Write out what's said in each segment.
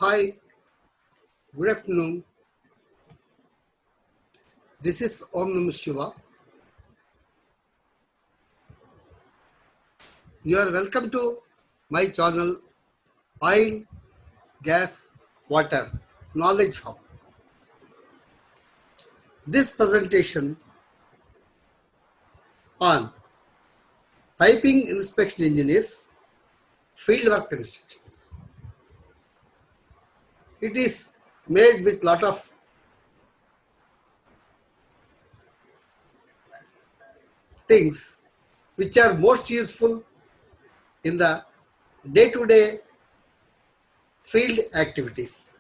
Hi, good afternoon. This is Om Namah Shiva. You are welcome to my channel Oil, Gas, Water Knowledge Hub. This presentation on piping inspection engineers, fieldwork instructions. It is made with lot of things which are most useful in the day-to-day field activities.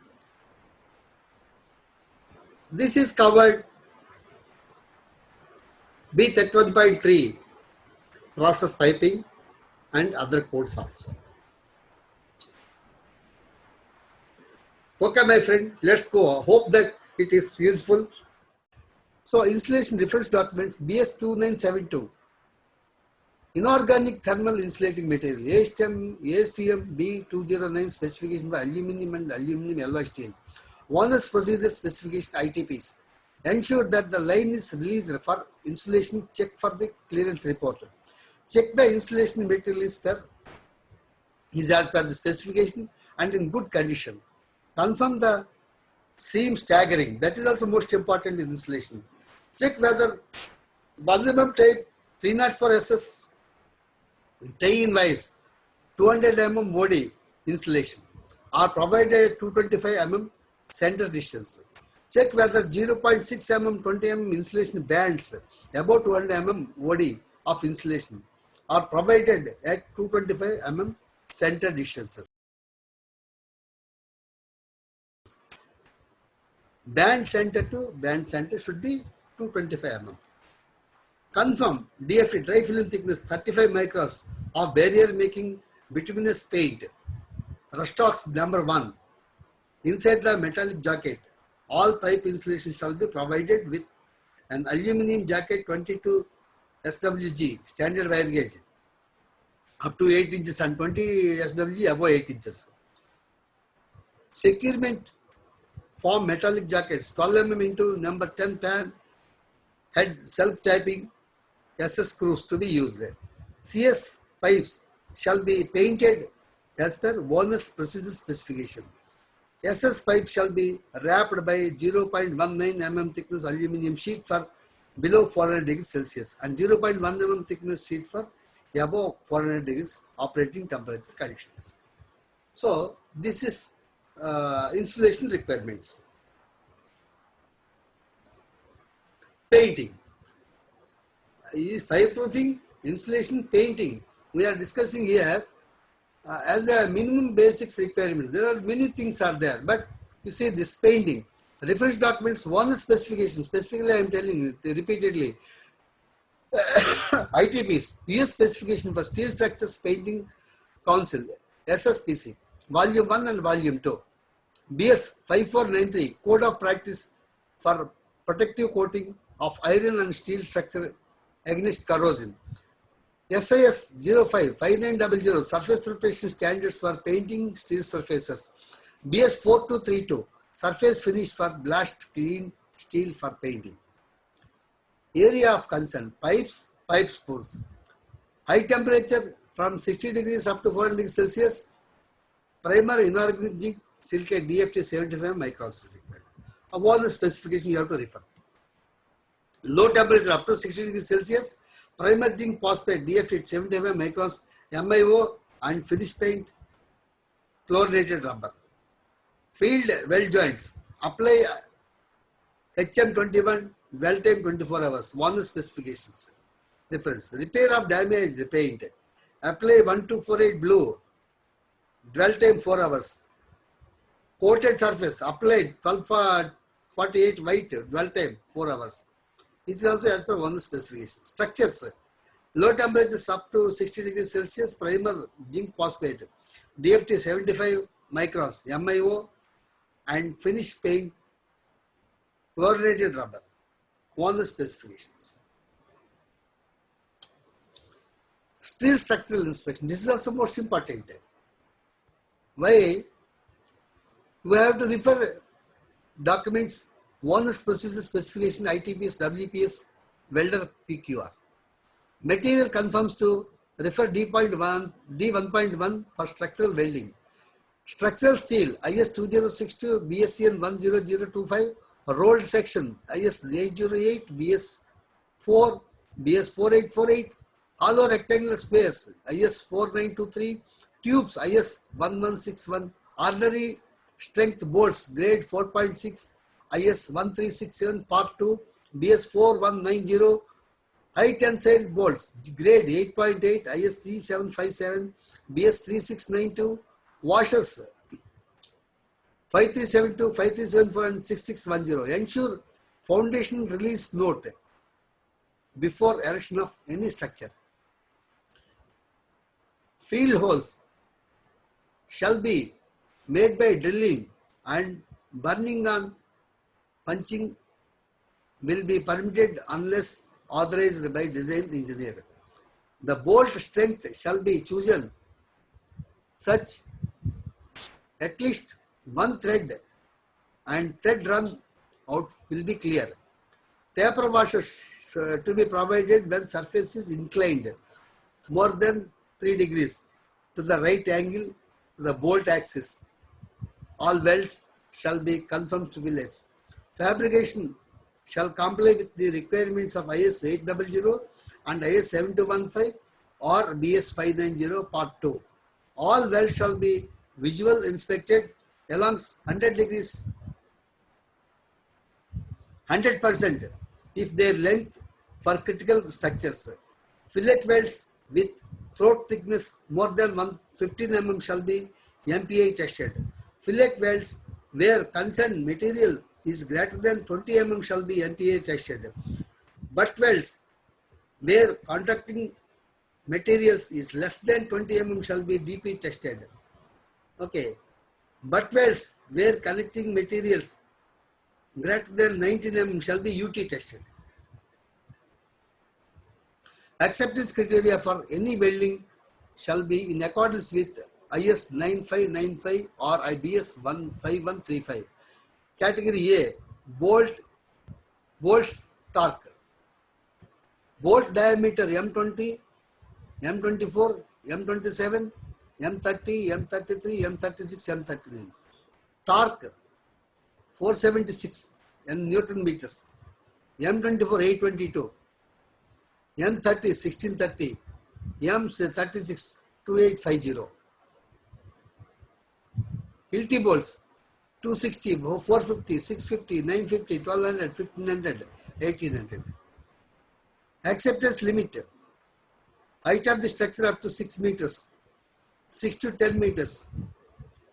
This is covered B31.3 process piping and other codes also. Okay, my friend, let's go. Hope that it is useful. So, installation reference documents BS 2972. Inorganic thermal insulating material ASTM B209 specification for aluminum and aluminum alloy steel. Warner's procedure specification ITPs. Ensure that the line is released for insulation. Check for the clearance report. Check the insulation material is as per the specification and in good condition. Confirm the seam staggering. That is also most important in insulation. Check whether 1 mm tape 304 SS tie-in wires 200 mm body insulation are provided 225 mm center distance. Check whether 0.6 mm 20 mm insulation bands above 200 mm body of insulation are provided at 225 mm center distances. Band center to band center should be 225 mm. Confirm DFT dry film thickness 35 microns of barrier making bituminous paint. Rustox number 1. Inside the metallic jacket, all pipe insulation shall be provided with an aluminum jacket 22 SWG standard wire gauge up to 8 inches and 20 SWG above 8 inches. Securement form metallic jackets 12 mm into number 10 pan head self-tapping SS screws to be used. CS pipes shall be painted as per Warner's procedure specification. SS pipe shall be wrapped by 0.19 mm thickness aluminum sheet for below 400 degrees Celsius and 0.1 mm thickness sheet for above 400 degrees operating temperature conditions. So this is insulation requirements. Painting. Fireproofing, insulation, painting. We are discussing here as a minimum basics requirement. There are many things are there, but you see this painting. Reference documents, one is specification. Specifically, I am telling you repeatedly. ITPs, US specification for Steel Structures Painting Council, SSPC, Volume 1 and Volume 2. BS 5493, Code of Practice for Protective Coating of Iron and Steel Structure against corrosion. SIS 05 5900 Surface Preparation Standards for Painting Steel Surfaces. BS 4232 Surface Finish for Blast Clean Steel for Painting. Area of concern: pipes, pipe spools. High temperature from 60 degrees up to 400 degrees Celsius. Primer inorganic zinc silicate DFT 75 microns. All the specification you have to refer. Low temperature up to 60 degrees Celsius. Primer zinc phosphate DFT 75 microns MIO and finish paint chlorinated rubber. Field weld joints. Apply HM21 weld time 24 hours. One specifications. Reference. Repair of damaged paint. Apply 1248 blue. Dwell time 4 hours. Coated surface. Applied 1248 white. Dwell time 4 hours. It is also as per one specification. Structures. Low temperatures up to 60 degrees Celsius. Primer zinc phosphate. DFT 75 microns. MIO and finish paint chlorinated rubber. One specifications. Steel structural inspection. This is also most important. Why? We have to refer documents, owners procedure specification, ITPS, WPS, welder PQR. Material conforms to refer D.1, D1.1 for structural welding. Structural steel, IS 2062, BSCN 10025, rolled section, IS 808, BS 4, BS 4848, hollow rectangular squares, IS 4923, tubes, IS 1161, ordinary strength bolts, grade 4.6, IS 1367, part 2, BS 4190, high tensile bolts, grade 8.8, IS 3757, BS 3692, washers 5372, 5374 and 6610. Ensure foundation release note before erection of any structure. Field holes shall be made by drilling, and burning on punching will be permitted unless authorized by design engineer. The bolt strength shall be chosen such at least one thread and thread run out will be clear. Taper washers to be provided when surface is inclined more than 3 degrees to the right angle to the bolt axis. All welds shall be conformed to fillets. Fabrication shall comply with the requirements of IS 800 and IS 7215 or BS 590 part 2. All welds shall be visual inspected along 100 degrees 100% if their length for critical structures. Fillet welds with throat thickness more than 15 mm shall be MPI tested. Fillet welds where concerned material is greater than 20 mm shall be MPI tested. Butt welds where contacting materials is less than 20 mm shall be DP tested. Okay. Butt welds where connecting materials greater than 19 mm shall be UT tested. Acceptance criteria for any welding shall be in accordance with IS 9595 or IBS 15135. Category A, bolts torque. Bolt diameter M20, M24, M27, M30, M33, M36, M39. Torque 476 Newton meters. M24 822. M30 1630. M36 2850. Hilti bolts 260, 450, 650, 950, 1200, 1500, 1800. Acceptance limit. Height of the structure up to 6 meters, 6 to 10 meters,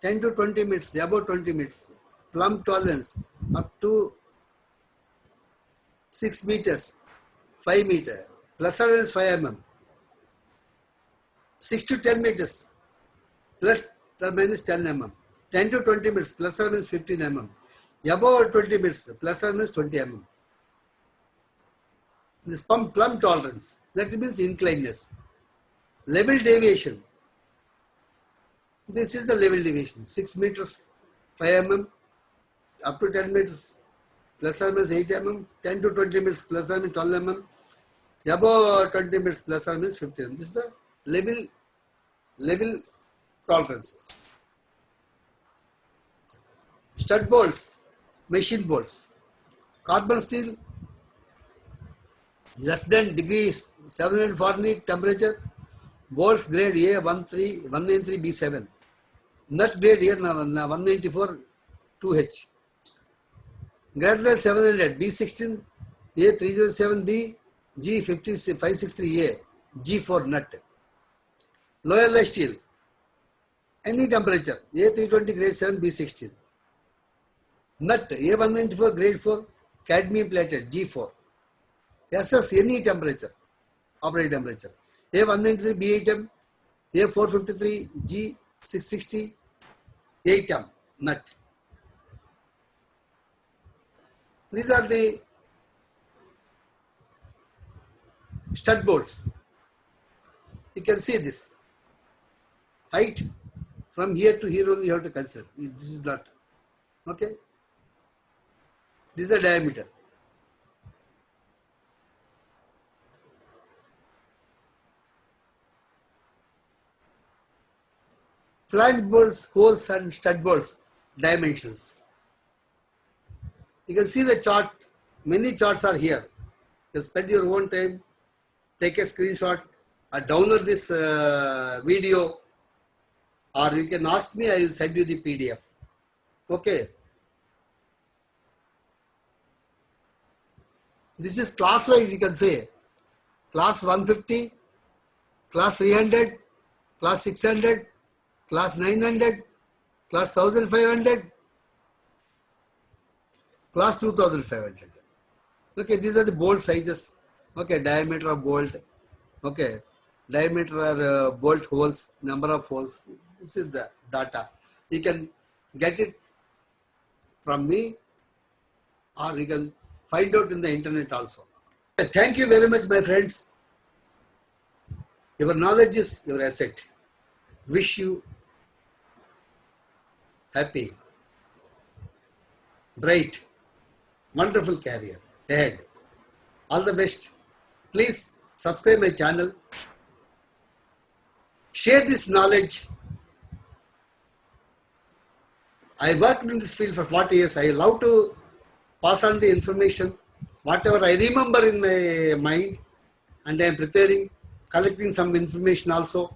10 to 20 meters, above 20 meters. Plumb tolerance up to 6 meters, 5 meters, plus or minus 5 mm. 6 to 10 meters, plus or minus 10 mm. 10 to 20 meters, plus or minus 15 mm. Above 20 meters, plus or minus 20 mm. This plumb tolerance, that means inclinedness. Level deviation. This is the level deviation. 6 meters, 5 mm, up to 10 meters, plus or minus 8 mm, 10 to 20 meters, plus or minus 12 mm, above 20 meters, plus or minus 15 mm. This is the level tolerances. Stud bolts, machine bolts, carbon steel, less than degrees 700 Fahrenheit temperature, bolts grade A 193 B7, nut grade A 194 2H, greater than 700 B16 A307B G563A G4 nut. Lower alloy steel, any temperature A320 grade 7 B16, nut A194 grade 4 cadmium plated G4. SS any temperature, operating temperature. A193 B8M, A453 G660 8M nut. These are the stud bolts. You can see this height from here to here only you have to consider. This is not Okay, this is the diameter. Flange bolts, holes and stud bolts dimensions. You can see the chart. Many charts are here. You spend your own time, take a screenshot, or download this video, or you can ask me, I will send you the PDF. Okay. This is class wise, you can say. Class 150, class 300, class 600, class 900, class 1500, class 2500. Okay, these are the bolt sizes. Okay, diameter of bolt. Okay, diameter or bolt holes, number of holes. This is the data. You can get it from me, or you can find out in the internet also. Thank you very much, my friends. Your knowledge is your asset. Wish you happy, bright, wonderful career ahead. All the best. Please subscribe my channel. Share this knowledge. I worked in this field for 40 years. I love to pass on the information, whatever I remember in my mind, and I am preparing, collecting some information also.